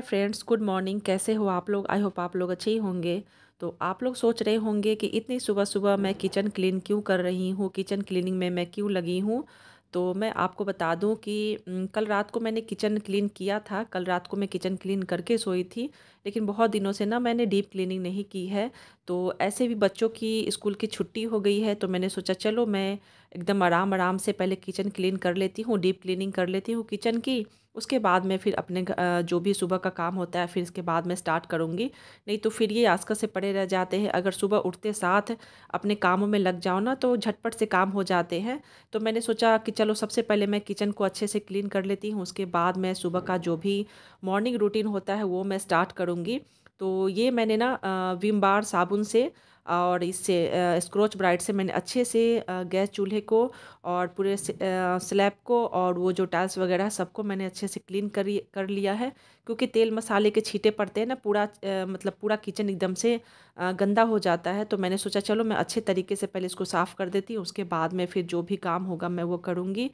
Friends, good morning. कैसे हो आप लोग? आई होप आप लोग अच्छे ही होंगे। तो आप लोग सोच रहे होंगे कि इतनी सुबह सुबह मैं किचन क्लीन क्यों कर रही हूँ, किचन क्लीनिंग में मैं क्यों लगी हूँ। तो मैं आपको बता दूं कि कल रात को मैंने किचन क्लीन किया था। कल रात को मैं किचन क्लीन करके सोई थी, लेकिन बहुत दिनों से ना मैंने डीप क्लीनिंग नहीं की है। तो ऐसे भी बच्चों की स्कूल की छुट्टी हो गई है, तो मैंने सोचा चलो मैं एकदम आराम आराम से पहले किचन क्लीन कर लेती हूँ, डीप क्लीनिंग कर लेती हूँ किचन की। उसके बाद में फिर अपने जो भी सुबह का काम होता है फिर इसके बाद मैं स्टार्ट करूँगी। नहीं तो फिर ये आस्था से पड़े रह जाते हैं। अगर सुबह उठते साथ अपने कामों में लग जाओ ना तो झटपट से काम हो जाते हैं। तो मैंने सोचा कि चलो सबसे पहले मैं किचन को अच्छे से क्लीन कर लेती हूँ, उसके बाद मैं सुबह का जो भी मॉर्निंग रूटीन होता है वो मैं स्टार्ट करूँगी। तो ये मैंने ना विम बार साबुन से और इससे स्क्रॉच ब्राइट से मैंने अच्छे से गैस चूल्हे को और पूरे स्लैब को और वो जो टाइल्स वगैरह सबको मैंने अच्छे से क्लीन कर लिया है। क्योंकि तेल मसाले के छींटे पड़ते हैं ना, पूरा मतलब पूरा किचन एकदम से गंदा हो जाता है। तो मैंने सोचा चलो मैं अच्छे तरीके से पहले इसको साफ़ कर देती हूँ, उसके बाद में फिर जो भी काम होगा मैं वो करूँगी।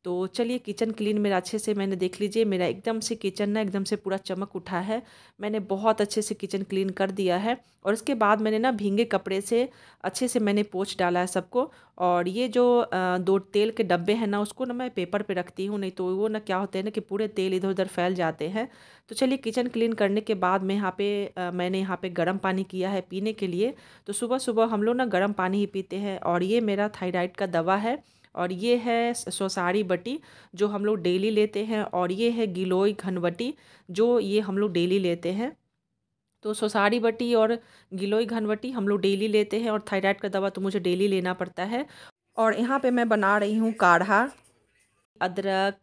तो चलिए किचन क्लीन मेरा अच्छे से मैंने देख लीजिए, मेरा एकदम से किचन ना एकदम से पूरा चमक उठा है। मैंने बहुत अच्छे से किचन क्लीन कर दिया है और इसके बाद मैंने ना भींगे कपड़े से अच्छे से मैंने पोंछ डाला है सबको। और ये जो दो तेल के डब्बे हैं ना उसको ना मैं पेपर पे रखती हूँ, नहीं तो वो ना क्या होते हैं ना कि पूरे तेल इधर उधर फैल जाते हैं। तो चलिए किचन क्लीन करने के बाद में यहाँ पे मैंने यहाँ पे गर्म पानी किया है पीने के लिए। तो सुबह सुबह हम लोग ना गर्म पानी ही पीते हैं। और ये मेरा थायराइड का दवा है और ये है सोसारी बटी जो हम लोग डेली लेते हैं, और ये है गिलोय घनवटी जो ये हम लोग डेली लेते हैं। तो सोसारी बटी और गिलोय घनवटी हम लोग डेली लेते हैं और थायराइड का दवा तो मुझे डेली लेना पड़ता है। और यहाँ पे मैं बना रही हूँ काढ़ा। अदरक,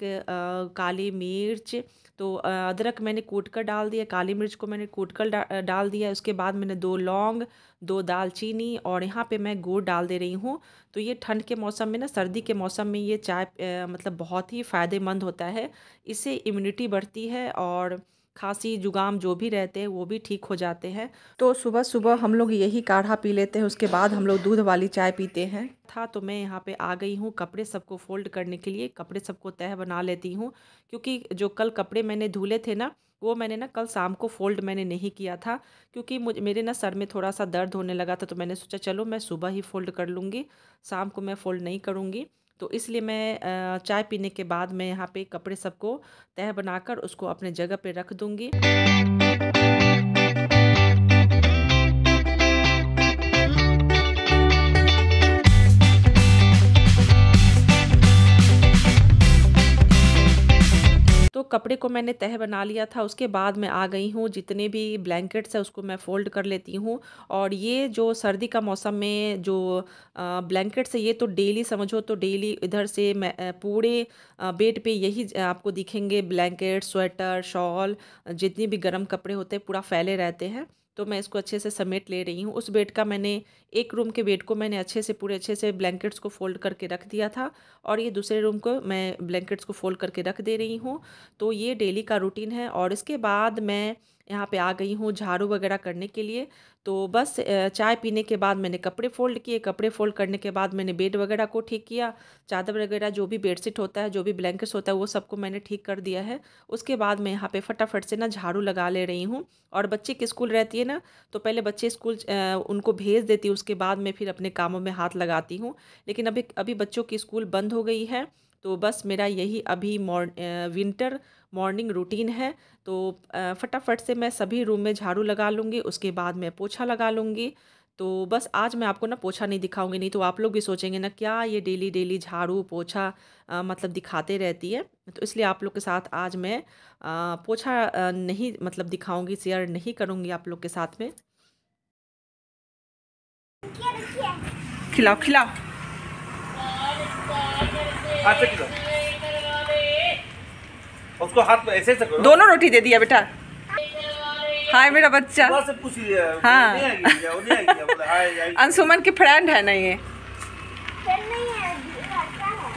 काली मिर्च, तो अदरक मैंने कूट कर डाल दिया, काली मिर्च को मैंने कूट कर डाल दिया। उसके बाद मैंने 2 लौंग, 2 दालचीनी और यहाँ पे मैं गुड़ डाल दे रही हूँ। तो ये ठंड के मौसम में ना, सर्दी के मौसम में ये चाय मतलब बहुत ही फ़ायदेमंद होता है। इससे इम्यूनिटी बढ़ती है और खांसी जुकाम जो भी रहते हैं वो भी ठीक हो जाते हैं। तो सुबह सुबह हम लोग यही काढ़ा पी लेते हैं, उसके बाद हम लोग दूध वाली चाय पीते हैं। था तो मैं यहाँ पे आ गई हूँ कपड़े सबको फोल्ड करने के लिए, कपड़े सबको तह बना लेती हूँ। क्योंकि जो कल कपड़े मैंने धुले थे ना वो मैंने ना कल शाम को फोल्ड मैंने नहीं किया था। क्योंकि मुझे मेरे ना सर में थोड़ा सा दर्द होने लगा था, तो मैंने सोचा चलो मैं सुबह ही फोल्ड कर लूँगी, शाम को मैं फोल्ड नहीं करूँगी। तो इसलिए मैं चाय पीने के बाद मैं यहाँ पे कपड़े सबको तह बनाकर उसको अपने जगह पे रख दूँगी। तो कपड़े को मैंने तह बना लिया था, उसके बाद मैं आ गई हूँ जितने भी ब्लैंकेट्स है उसको मैं फ़ोल्ड कर लेती हूँ। और ये जो सर्दी का मौसम में जो ब्लैंकेट्स है ये तो डेली समझो, तो डेली इधर से मैं पूरे बेड पे यही आपको दिखेंगे ब्लैंकेट, स्वेटर, शॉल, जितने भी गर्म कपड़े होते हैं पूरा फैले रहते हैं। तो मैं इसको अच्छे से समेट ले रही हूँ। उस बेड का मैंने एक रूम के बेड को मैंने अच्छे से पूरे अच्छे से ब्लैंकेट्स को फ़ोल्ड करके रख दिया था, और ये दूसरे रूम को मैं ब्लैंकेट्स को फ़ोल्ड करके रख दे रही हूँ। तो ये डेली का रूटीन है। और इसके बाद मैं यहाँ पे आ गई हूँ झाड़ू वगैरह करने के लिए। तो बस चाय पीने के बाद मैंने कपड़े फ़ोल्ड किए, कपड़े फ़ोल्ड करने के बाद मैंने बेड वगैरह को ठीक किया, चादर वगैरह जो भी बेडशीट होता है, जो भी ब्लैंकेट्स होता है वो सबको मैंने ठीक कर दिया है। उसके बाद मैं यहाँ पे फटाफट से ना झाड़ू लगा ले रही हूँ। और बच्चे की स्कूल रहती है ना, तो पहले बच्चे स्कूल उनको भेज देती हूँ, उसके बाद मैं फिर अपने कामों में हाथ लगाती हूँ। लेकिन अभी अभी बच्चों की स्कूल बंद हो गई है, तो बस मेरा यही अभी विंटर मॉर्निंग रूटीन है। तो फटाफट से मैं सभी रूम में झाड़ू लगा लूँगी, उसके बाद मैं पोछा लगा लूँगी। तो बस आज मैं आपको ना पोछा नहीं दिखाऊंगी, नहीं तो आप लोग भी सोचेंगे ना क्या ये डेली डेली झाड़ू पोछा मतलब दिखाते रहती है। तो इसलिए आप लोग के साथ आज मैं पोछा नहीं मतलब दिखाऊंगी, शेयर नहीं करूँगी आप लोग के साथ में। खिलाओ खिलाओ। हाथ से खिलाओ, उसको हाथ में ऐसे करो। दोनों रोटी दे दिया बेटा। हाय मेरा बच्चा। से पूछ लिया। हाँ। नहीं आएगी क्या? वो नहीं आएगी क्या? बोला हाय हाय। अंशुमन की फ्रेंड है ना ये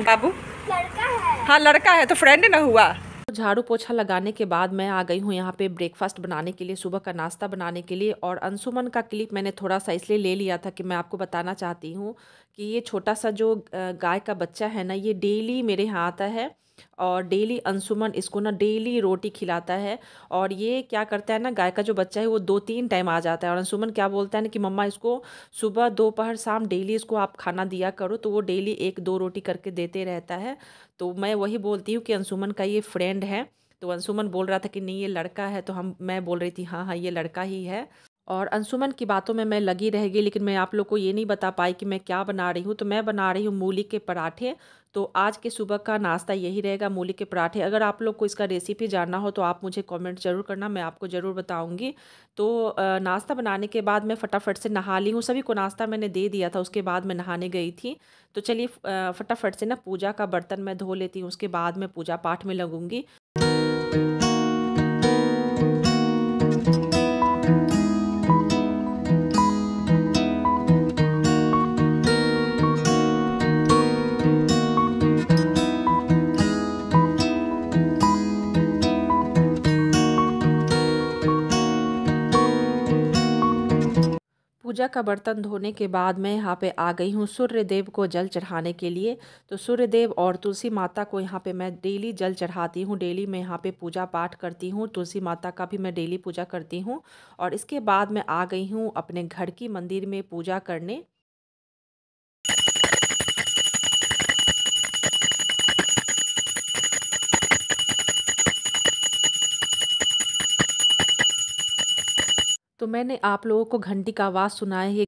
बाबू? लड़का है। हाँ लड़का है तो फ्रेंड ना हुआ। झाड़ू पोछा लगाने के बाद मैं आ गई हूँ यहाँ पे ब्रेकफास्ट बनाने के लिए, सुबह का नाश्ता बनाने के लिए। और अंशुमन का क्लिप मैंने थोड़ा सा इसलिए ले लिया था कि मैं आपको बताना चाहती हूँ कि ये छोटा सा जो गाय का बच्चा है ना, ये डेली मेरे यहाँ आता है और डेली अंशुमन इसको ना डेली रोटी खिलाता है। और ये क्या करता है ना, गाय का जो बच्चा है वो 2-3 टाइम आ जाता है, और अंशुमन क्या बोलता है ना कि मम्मा इसको सुबह दोपहर शाम डेली इसको आप खाना दिया करो, तो वो डेली 1-2 रोटी करके देते रहता है। तो मैं वही बोलती हूँ कि अंशुमन का ये फ्रेंड है। तो अंशुमन बोल रहा था कि नहीं ये लड़का है, तो मैं बोल रही थी हाँ हाँ ये लड़का ही है। और अंशुमन की बातों में मैं लगी रह गई, लेकिन मैं आप लोग को ये नहीं बता पाई कि मैं क्या बना रही हूँ। तो मैं बना रही हूँ मूली के पराठे। तो आज के सुबह का नाश्ता यही रहेगा, मूली के पराठे। अगर आप लोग को इसका रेसिपी जानना हो तो आप मुझे कमेंट ज़रूर करना, मैं आपको ज़रूर बताऊंगी। तो नाश्ता बनाने के बाद मैं फटाफट से नहा ली हूँ। सभी को नाश्ता मैंने दे दिया था, उसके बाद मैं नहाने गई थी। तो चलिए फटाफट से ना पूजा का बर्तन मैं धो लेती हूँ, उसके बाद मैं पूजा पाठ में लगूंगी। पूजा का बर्तन धोने के बाद मैं यहाँ पे आ गई हूँ सूर्य देव को जल चढ़ाने के लिए। तो सूर्य देव और तुलसी माता को यहाँ पे मैं डेली जल चढ़ाती हूँ, डेली मैं यहाँ पे पूजा पाठ करती हूँ, तुलसी माता का भी मैं डेली पूजा करती हूँ। और इसके बाद मैं आ गई हूँ अपने घर की मंदिर में पूजा करने। तो मैंने आप लोगों को घंटी का आवाज़ सुनाया है,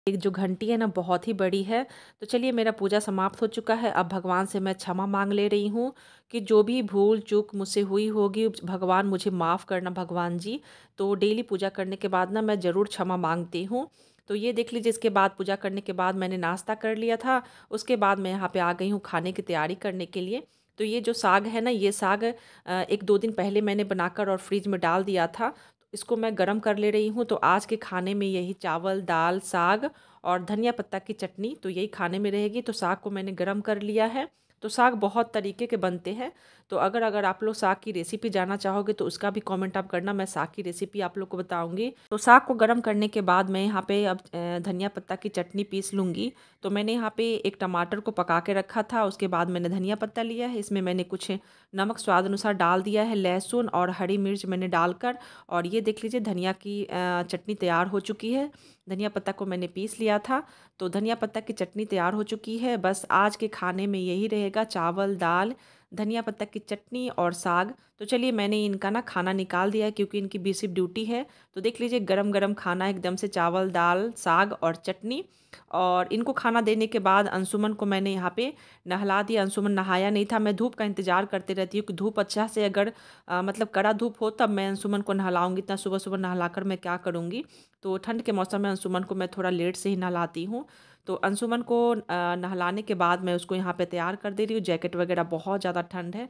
एक जो घंटी है ना बहुत ही बड़ी है। तो चलिए मेरा पूजा समाप्त हो चुका है। अब भगवान से मैं क्षमा मांग ले रही हूँ कि जो भी भूल चूक मुझसे हुई होगी भगवान मुझे माफ़ करना भगवान जी। तो डेली पूजा करने के बाद ना मैं ज़रूर क्षमा मांगती हूँ। तो ये देख लीजिए, इसके बाद पूजा करने के बाद मैंने नाश्ता कर लिया था। उसके बाद मैं यहाँ पे आ गई हूँ खाने की तैयारी करने के लिए। तो ये जो साग है ना, ये साग 1-2 दिन पहले मैंने बनाकर और फ्रिज में डाल दिया था। इसको मैं गरम कर ले रही हूँ। तो आज के खाने में यही चावल, दाल, साग और धनिया पत्ता की चटनी, तो यही खाने में रहेगी। तो साग को मैंने गरम कर लिया है। तो साग बहुत तरीके के बनते हैं। तो अगर आप लोग साग की रेसिपी जानना चाहोगे तो उसका भी कमेंट आप करना, मैं साग की रेसिपी आप लोग को बताऊंगी। तो साग को गरम करने के बाद मैं यहाँ पे अब धनिया पत्ता की चटनी पीस लूँगी। तो मैंने यहाँ पे एक टमाटर को पका के रखा था, उसके बाद मैंने धनिया पत्ता लिया है, इसमें मैंने कुछ नमक स्वाद अनुसार डाल दिया है, लहसुन और हरी मिर्च मैंने डालकर। और ये देख लीजिए धनिया की चटनी तैयार हो चुकी है। धनिया पत्ता को मैंने पीस लिया था। तो धनिया पत्ता की चटनी तैयार हो चुकी है। बस आज के खाने में यही रहेगा, चावल, दाल, धनिया पत्ता की चटनी और साग। तो चलिए मैंने इनका ना खाना निकाल दिया है क्योंकि इनकी बेसिक ड्यूटी है। तो देख लीजिए गरम गरम खाना एकदम से, चावल, दाल, साग और चटनी। और इनको खाना देने के बाद अंशुमन को मैंने यहाँ पे नहला दिया। अंशुमन नहाया नहीं था, मैं धूप का इंतज़ार करते रहती हूँ कि धूप अच्छा से अगर मतलब कड़ा धूप हो तब मैं अंशुमन को नहलाऊँगी। इतना सुबह सुबह नहलाकर मैं क्या करूँगी। तो ठंड के मौसम में अंशुमन को मैं थोड़ा लेट से ही नहलाती हूँ। तो अंशुमन को नहलाने के बाद मैं उसको यहाँ पे तैयार कर दे रही हूँ। जैकेट वगैरह, बहुत ज़्यादा ठंड है।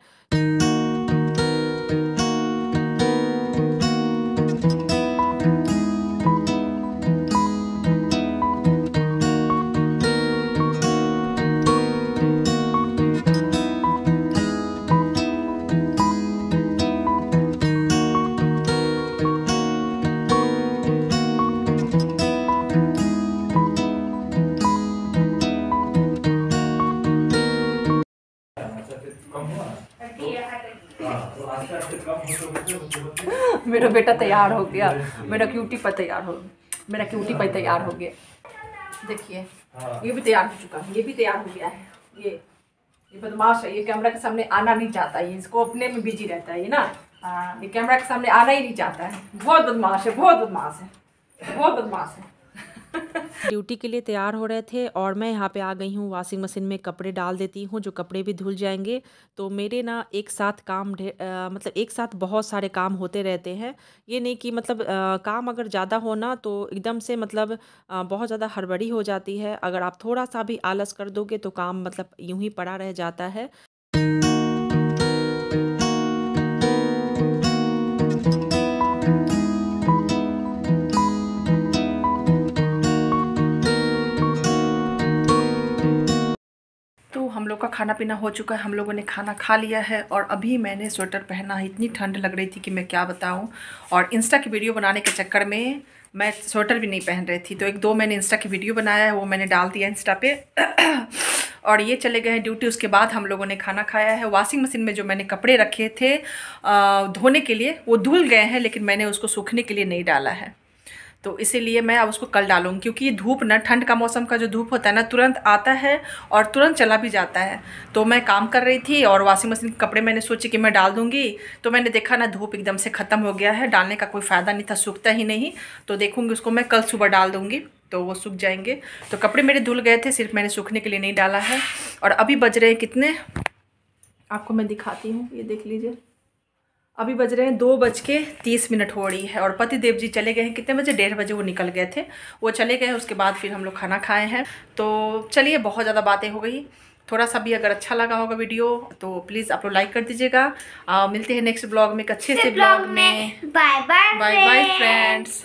मेरा बेटा तैयार हो गया, मेरा क्यूटी पर तैयार हो मेरा क्यूटी पर तैयार हो गया। देखिए ये भी तैयार हो चुका है, ये भी तैयार हो गया है। ये बदमाश है, ये कैमरा के सामने आना नहीं चाहता है, इसको अपने में बिजी रहता है ये ना। ये कैमरा के सामने आना ही नहीं चाहता है। बहुत बदमाश है, बहुत बदमाश है, बहुत बदमाश है। ड्यूटी के लिए तैयार हो रहे थे और मैं यहाँ पे आ गई हूँ वॉशिंग मशीन में कपड़े डाल देती हूँ, जो कपड़े भी धुल जाएंगे। तो मेरे ना एक साथ काम मतलब एक साथ बहुत सारे काम होते रहते हैं। ये नहीं कि मतलब काम अगर ज़्यादा हो ना तो एकदम से मतलब बहुत ज़्यादा हड़बड़ी हो जाती है। अगर आप थोड़ा सा भी आलस कर दोगे तो काम मतलब यूं ही पड़ा रह जाता है। तो हम लोग का खाना पीना हो चुका है, हम लोगों ने खाना खा लिया है और अभी मैंने स्वेटर पहना है। इतनी ठंड लग रही थी कि मैं क्या बताऊं। और इंस्टा की वीडियो बनाने के चक्कर में मैं स्वेटर भी नहीं पहन रही थी। तो 1-2 मैंने इंस्टा की वीडियो बनाया है, वो मैंने डाल दिया इंस्टा पे। और ये चले गए हैं ड्यूटी। उसके बाद हम लोगों ने खाना खाया है। वॉशिंग मशीन में जो मैंने कपड़े रखे थे धोने के लिए वो धुल गए हैं, लेकिन मैंने उसको सूखने के लिए नहीं डाला है, तो इसीलिए मैं अब उसको कल डालूंगी। क्योंकि ये धूप ना, ठंड का मौसम का जो धूप होता है ना, तुरंत आता है और तुरंत चला भी जाता है। तो मैं काम कर रही थी और वॉशिंग मशीन के कपड़े मैंने सोची कि मैं डाल दूंगी, तो मैंने देखा ना धूप एकदम से ख़त्म हो गया है, डालने का कोई फ़ायदा नहीं था, सूखता ही नहीं। तो देखूंगी उसको मैं कल सुबह डाल दूंगी तो वो सूख जाएंगे। तो कपड़े मेरे धुल गए थे, सिर्फ मैंने सूखने के लिए नहीं डाला है। और अभी बज रहे हैं कितने, आपको मैं दिखाती हूँ, ये देख लीजिए। अभी बज रहे हैं 2:30 हो रही है। और पति देव जी चले गए हैं कितने बजे, 1:30 बजे वो निकल गए थे, वो चले गए हैं। उसके बाद फिर हम लोग खाना खाए हैं। तो चलिए, बहुत ज़्यादा बातें हो गई। थोड़ा सा भी अगर अच्छा लगा होगा वीडियो तो प्लीज़ आप लोग लाइक कर दीजिएगा। मिलते हैं नेक्स्ट ब्लॉग में एक अच्छे से ब्लॉग में। Bye bye bye bye friends.